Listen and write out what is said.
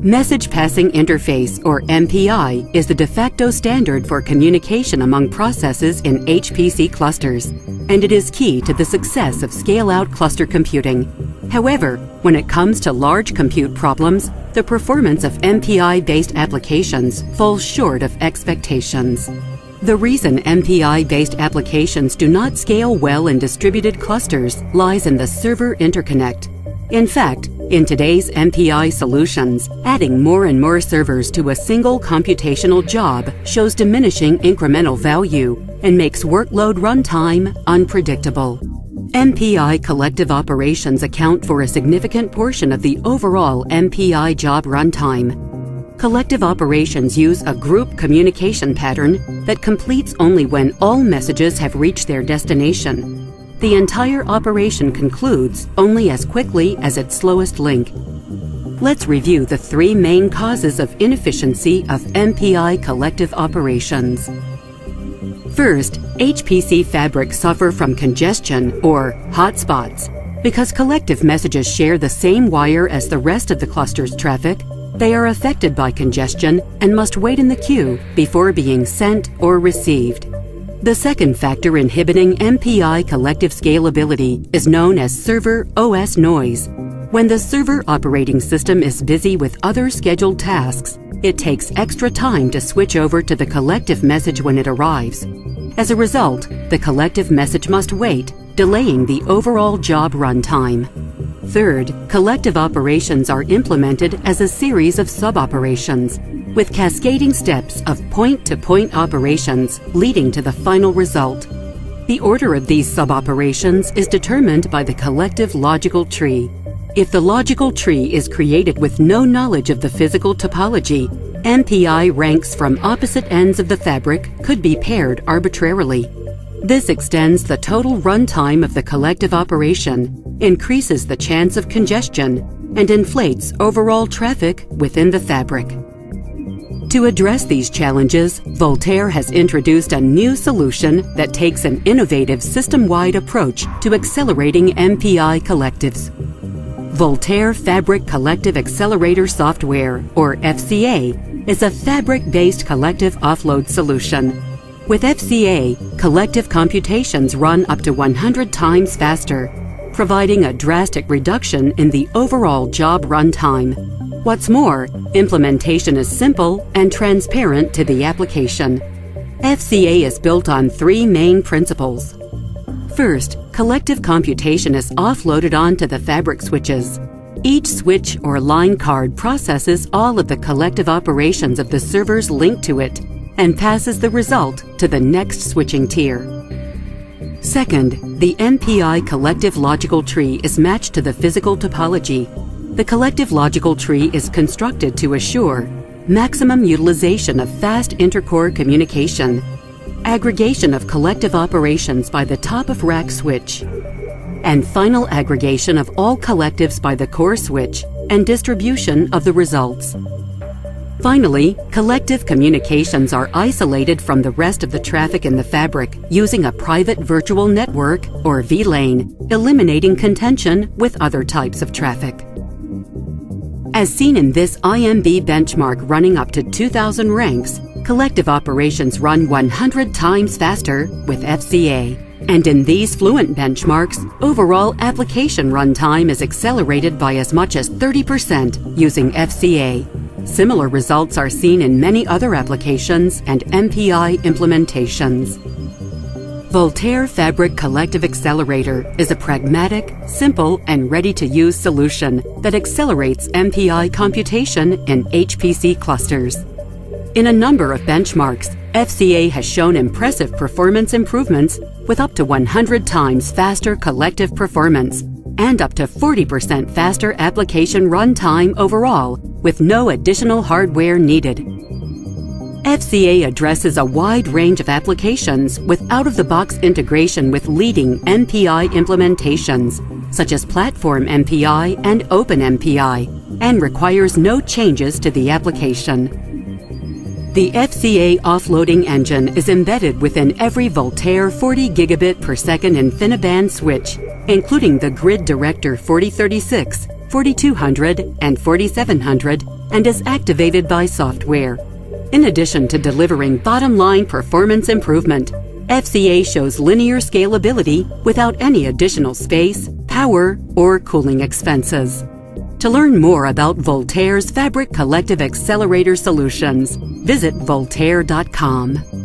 Message Passing Interface, or MPI, is the de facto standard for communication among processes in HPC clusters, and it is key to the success of scale-out cluster computing. However, when it comes to large compute problems, the performance of MPI-based applications falls short of expectations. The reason MPI-based applications do not scale well in distributed clusters lies in the server interconnect. In fact, in today's MPI solutions, adding more and more servers to a single computational job shows diminishing incremental value and makes workload runtime unpredictable. MPI collective operations account for a significant portion of the overall MPI job runtime. Collective operations use a group communication pattern that completes only when all messages have reached their destination. The entire operation concludes only as quickly as its slowest link. Let's review the three main causes of inefficiency of MPI collective operations. First, HPC fabrics suffer from congestion or hotspots. Because collective messages share the same wire as the rest of the cluster's traffic, they are affected by congestion and must wait in the queue before being sent or received. The second factor inhibiting MPI collective scalability is known as server OS noise. When the server operating system is busy with other scheduled tasks, it takes extra time to switch over to the collective message when it arrives. As a result, the collective message must wait, delaying the overall job runtime. Third, collective operations are implemented as a series of sub-operations, with cascading steps of point-to-point operations leading to the final result. The order of these sub-operations is determined by the collective logical tree. If the logical tree is created with no knowledge of the physical topology, MPI ranks from opposite ends of the fabric could be paired arbitrarily. This extends the total runtime of the collective operation, increases the chance of congestion, and inflates overall traffic within the fabric. To address these challenges, Voltaire has introduced a new solution that takes an innovative system-wide approach to accelerating MPI collectives. Voltaire Fabric Collective Accelerator Software, or FCA, is a fabric-based collective offload solution. With FCA, collective computations run up to 100 times faster, providing a drastic reduction in the overall job runtime. What's more, implementation is simple and transparent to the application. FCA is built on three main principles. First, collective computation is offloaded onto the fabric switches. Each switch or line card processes all of the collective operations of the servers linked to it and passes the result to the next switching tier. Second, the MPI collective logical tree is matched to the physical topology. The collective logical tree is constructed to assure maximum utilization of fast intercore communication, aggregation of collective operations by the top-of-rack switch, and final aggregation of all collectives by the core switch and distribution of the results. Finally, collective communications are isolated from the rest of the traffic in the fabric using a private virtual network, or VLAN, eliminating contention with other types of traffic. As seen in this IMB benchmark running up to 2,000 ranks, collective operations run 100 times faster with FCA. And in these fluent benchmarks, overall application runtime is accelerated by as much as 30% using FCA. Similar results are seen in many other applications and MPI implementations. Voltaire Fabric Collective Accelerator is a pragmatic, simple, and ready-to-use solution that accelerates MPI computation in HPC clusters. In a number of benchmarks, FCA has shown impressive performance improvements with up to 100 times faster collective performance and up to 40% faster application runtime overall with no additional hardware needed. FCA addresses a wide range of applications with out-of-the-box integration with leading MPI implementations, such as Platform MPI and Open MPI, and requires no changes to the application. The FCA offloading engine is embedded within every Voltaire 40 gigabit per second InfiniBand switch, including the Grid Director 4036, 4200, and 4700, and is activated by software. In addition to delivering bottom-line performance improvement, FCA shows linear scalability without any additional space, power, or cooling expenses. To learn more about Voltaire's Fabric Collective Accelerator solutions, visit voltaire.com.